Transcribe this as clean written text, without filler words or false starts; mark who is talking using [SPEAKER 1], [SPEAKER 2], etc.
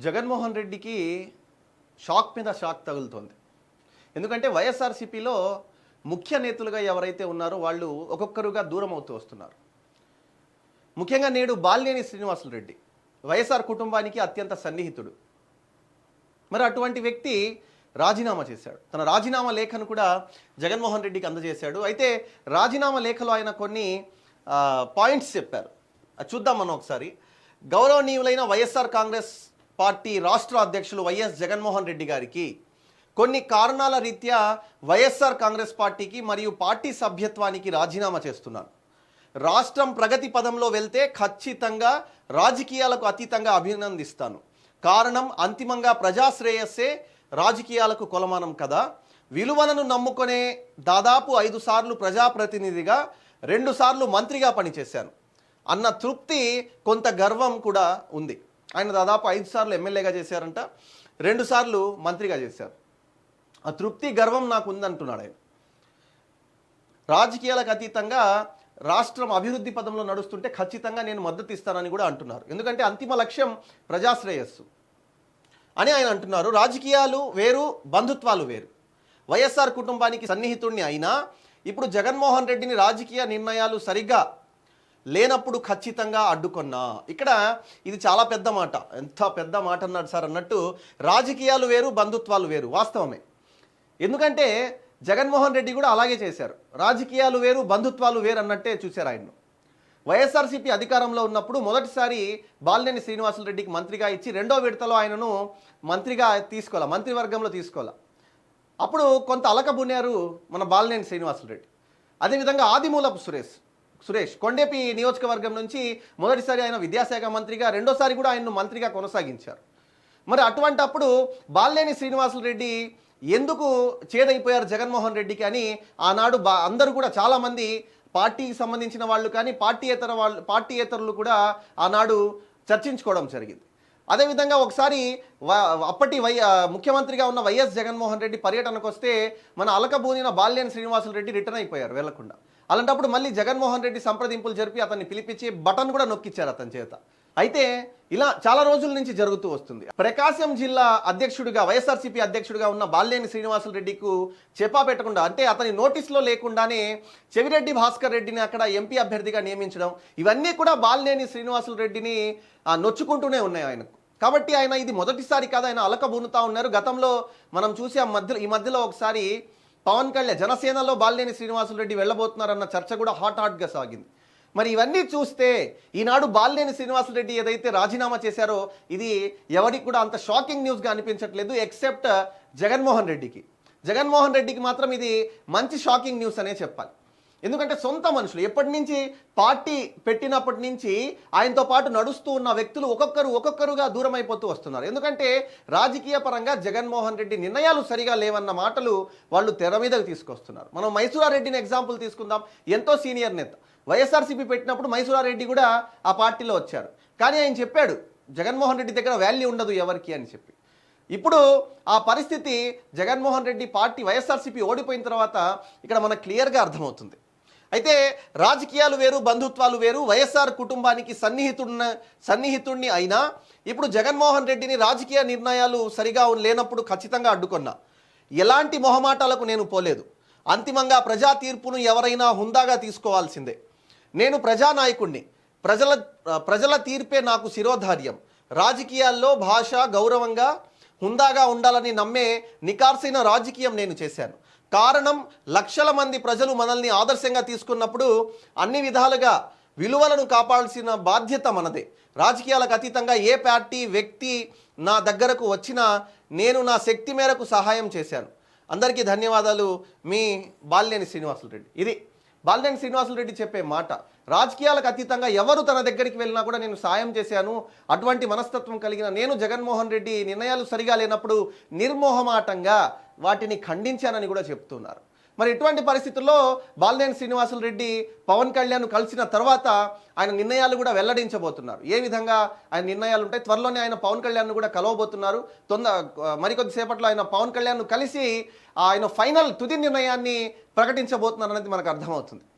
[SPEAKER 1] జగన్మోహన్ రెడ్డికి షాక్ మీద షాక్ తగులుతోంది. ఎందుకంటే వైఎస్ఆర్సీపీలో ముఖ్య నేతలుగా ఎవరైతే ఉన్నారో వాళ్ళు ఒక్కొక్కరుగా దూరం అవుతూ వస్తున్నారు. ముఖ్యంగా నేడు బాలినేని శ్రీనివాసులు వైఎస్ఆర్ కుటుంబానికి అత్యంత సన్నిహితుడు. మరి అటువంటి వ్యక్తి రాజీనామా చేశాడు. తన రాజీనామా లేఖను కూడా జగన్మోహన్ రెడ్డికి అందజేశాడు. అయితే రాజీనామా లేఖలో ఆయన కొన్ని పాయింట్స్ చెప్పారు. అది చూద్దాం మనం ఒకసారి. గౌరవనీయులైన వైఎస్ఆర్ కాంగ్రెస్ పార్టీ రాష్ట్ర అధ్యక్షులు వైఎస్ జగన్మోహన్ రెడ్డి గారికి కొన్ని కారణాల రీత్యా వైఎస్ఆర్ కాంగ్రెస్ పార్టీకి మరియు పార్టీ సభ్యత్వానికి రాజీనామా చేస్తున్నాను. రాష్ట్రం ప్రగతి పదంలో వెళ్తే ఖచ్చితంగా రాజకీయాలకు అతీతంగా అభినందిస్తాను. కారణం అంతిమంగా ప్రజాశ్రేయస్సే రాజకీయాలకు కొలమానం కదా. విలువలను నమ్ముకునే దాదాపు 5 సార్లు ప్రజాప్రతినిధిగా 2 సార్లు మంత్రిగా పనిచేశాను అన్న తృప్తి, కొంత గర్వం కూడా ఉంది. ఆయన దాదాపు 5 సార్లు ఎమ్మెల్యేగా చేశారంట, 2 సార్లు మంత్రిగా చేశారు. ఆ తృప్తి గర్వం నాకు ఉందంటున్నాడు ఆయన. రాజకీయాలకు అతీతంగా రాష్ట్రం అభివృద్ధి పదంలో నడుస్తుంటే ఖచ్చితంగా నేను మద్దతు ఇస్తానని కూడా అంటున్నారు. ఎందుకంటే అంతిమ లక్ష్యం ప్రజాశ్రేయస్సు అని ఆయన అంటున్నారు. రాజకీయాలు వేరు, బంధుత్వాలు వేరు. వైఎస్ఆర్ కుటుంబానికి సన్నిహితుడిని అయినా ఇప్పుడు జగన్మోహన్ రెడ్డిని రాజకీయ నిర్ణయాలు సరిగ్గా లేనప్పుడు ఖచ్చితంగా అడ్డుకున్నా. ఇక్కడ ఇది చాలా పెద్ద మాట. ఎంత పెద్ద మాట అన్నాడు సార్ అన్నట్టు. రాజకీయాలు వేరు, బంధుత్వాలు వేరు, వాస్తవమే. ఎందుకంటే జగన్మోహన్ రెడ్డి కూడా అలాగే చేశారు. రాజకీయాలు వేరు, బంధుత్వాలు వేరు అన్నట్టే చూశారు ఆయన్ను. వైఎస్ఆర్సీపీ అధికారంలో ఉన్నప్పుడు మొదటిసారి బాలినేని శ్రీనివాసులు రెడ్డికి మంత్రిగా ఇచ్చి 2వ విడతలో ఆయనను మంత్రిగా తీసుకోవాలా, మంత్రివర్గంలో తీసుకోవాలా. అప్పుడు కొంత అలకబున్నారు మన బాలినేని శ్రీనివాసులు రెడ్డి. అదేవిధంగా ఆదిమూలపు సురేష్ కొండేపి నియోజకవర్గం నుంచి మొదటిసారి ఆయన విద్యాశాఖ మంత్రిగా, 2వసారి కూడా ఆయన్ను మంత్రిగా కొనసాగించారు. మరి అటువంటి అప్పుడు బాలినేని శ్రీనివాసులు రెడ్డి ఎందుకు చేదైపోయారు జగన్మోహన్ రెడ్డికి అని ఆనాడు అందరూ కూడా చాలామంది పార్టీకి సంబంధించిన వాళ్ళు కానీ పార్టీయేతరులు కూడా ఆనాడు చర్చించుకోవడం జరిగింది. అదేవిధంగా ఒకసారి అప్పటి ముఖ్యమంత్రిగా ఉన్న వైఎస్ జగన్మోహన్ రెడ్డి పర్యటనకు వస్తే మన అలకబూనిన బాలినేని శ్రీనివాసులు రెడ్డి రిటర్న్ అయిపోయారు వెళ్లకుండా. అలాంటప్పుడు మళ్ళీ జగన్మోహన్ రెడ్డి సంప్రదింపులు జరిపి అతన్ని పిలిపించి బటన్ కూడా నొక్కిచ్చారు అతని చేత. అయితే ఇలా చాలా రోజుల నుంచి జరుగుతూ వస్తుంది. ప్రకాశం జిల్లా అధ్యక్షుడిగా, వైఎస్ఆర్సీపీ అధ్యక్షుడిగా ఉన్న బాలినేని శ్రీనివాసులు రెడ్డికు చెప్పా పెట్టకుండా, అంటే అతని నోటీసులో లేకుండానే చెవిరెడ్డి భాస్కర్ రెడ్డిని అక్కడ ఎంపీ అభ్యర్థిగా నియమించడం, ఇవన్నీ కూడా బాలినేని శ్రీనివాసులు రెడ్డిని నొచ్చుకుంటూనే ఉన్నాయి ఆయనకు. కాబట్టి ఆయన ఇది మొదటిసారి కాదు, ఆయన అలకబూనుతా ఉన్నారు. గతంలో మనం చూసి ఈ మధ్యలో ఒకసారి పవన్ కళ్యాణ్ జనసేనలో బాలినేని శ్రీనివాసులు రెడ్డి వెళ్ళబోతున్నారన్న చర్చ కూడా హాట్గా సాగింది. మరి ఇవన్నీ చూస్తే ఈనాడు బాలినేని శ్రీనివాసులు రెడ్డి ఏదైతే రాజీనామా చేశారో ఇది ఎవరికి కూడా అంత షాకింగ్ న్యూస్గా అనిపించట్లేదు, ఎక్సెప్ట్ జగన్మోహన్ రెడ్డికి మాత్రం ఇది మంచి షాకింగ్ న్యూస్ అనే చెప్పాలి. ఎందుకంటే సొంత మనుషులు ఎప్పటి నుంచి పార్టీ పెట్టినప్పటి నుంచి ఆయనతో పాటు నడుస్తూ ఉన్న వ్యక్తులు ఒక్కొక్కరుగా దూరం అయిపోతూ వస్తున్నారు. ఎందుకంటే రాజకీయ పరంగా జగన్మోహన్ రెడ్డి నిర్ణయాలు సరిగా లేవన్న మాటలు వాళ్ళు తెర మీదకు తీసుకొస్తున్నారు. మనం మైసూరారెడ్డిని ఎగ్జాంపుల్ తీసుకుందాం. ఎంతో సీనియర్ నేత. వైఎస్ఆర్సీపీ పెట్టినప్పుడు మైసూరారెడ్డి కూడా ఆ పార్టీలో వచ్చారు. కానీ ఆయన చెప్పాడు జగన్మోహన్ రెడ్డి దగ్గర వాల్యూ ఉండదు ఎవరికి అని చెప్పి. ఇప్పుడు ఆ పరిస్థితి జగన్మోహన్ రెడ్డి పార్టీ వైఎస్ఆర్సీపీ ఓడిపోయిన తర్వాత ఇక్కడ మనకు క్లియర్గా అర్థమవుతుంది. అయితే రాజకీయాలు వేరు, బంధుత్వాలు వేరు. వైఎస్ఆర్ కుటుంబానికి సన్నిహితుడిని అయినా ఇప్పుడు జగన్మోహన్ రెడ్డిని రాజకీయ నిర్ణయాలు సరిగా లేనప్పుడు ఖచ్చితంగా అడ్డుకున్నా. ఎలాంటి మొహమాటాలకు నేను పోలేదు. అంతిమంగా ప్రజా తీర్పును ఎవరైనా హుందాగా తీసుకోవాల్సిందే. నేను ప్రజానాయకుడిని. ప్రజల తీర్పే నాకు శిరోధార్యం. రాజకీయాల్లో భాష గౌరవంగా హుందాగా ఉండాలని నమ్మే నికార్సైన రాజకీయం నేను చేశాను. కారణం లక్షల మంది ప్రజలు మనల్ని ఆదర్శంగా తీసుకున్నప్పుడు అన్ని విధాలుగా విలువలను కాపాడాల్సిన బాధ్యత మనదే. రాజకీయాలకు అతీతంగా ఏ పార్టీ వ్యక్తి నా దగ్గరకు వచ్చినా నేను నా శక్తి మేరకు సహాయం చేశాను. అందరికీ ధన్యవాదాలు. మీ బాలినేని శ్రీనివాసులు రెడ్డి. ఇది బాలినేని శ్రీనివాసులు రెడ్డి చెప్పే మాట. రాజకీయాలకు అతీతంగా ఎవరు తన దగ్గరికి వెళ్ళినా కూడా నేను సాయం చేశాను. అటువంటి మనస్తత్వం కలిగిన నేను జగన్మోహన్ రెడ్డి నిర్ణయాలు సరిగా లేనప్పుడు నిర్మోహమాటంగా వాటిని ఖండించానని కూడా చెప్తున్నారు. మరి ఇటువంటి పరిస్థితుల్లో బాలినేని శ్రీనివాసులు రెడ్డి పవన్ కళ్యాణ్ కలిసిన తర్వాత ఆయన నిర్ణయాలు కూడా వెల్లడించబోతున్నారు. ఏ విధంగా ఆయన నిర్ణయాలు ఉంటాయి, త్వరలోనే ఆయన పవన్ కళ్యాణ్ కూడా కలవబోతున్నారు. మరికొద్ది సేపట్లో ఆయన పవన్ కళ్యాణ్ కలిసి ఆయన ఫైనల్ తుది నిర్ణయాన్ని ప్రకటించబోతున్నారు అనేది మనకు అర్థమవుతుంది.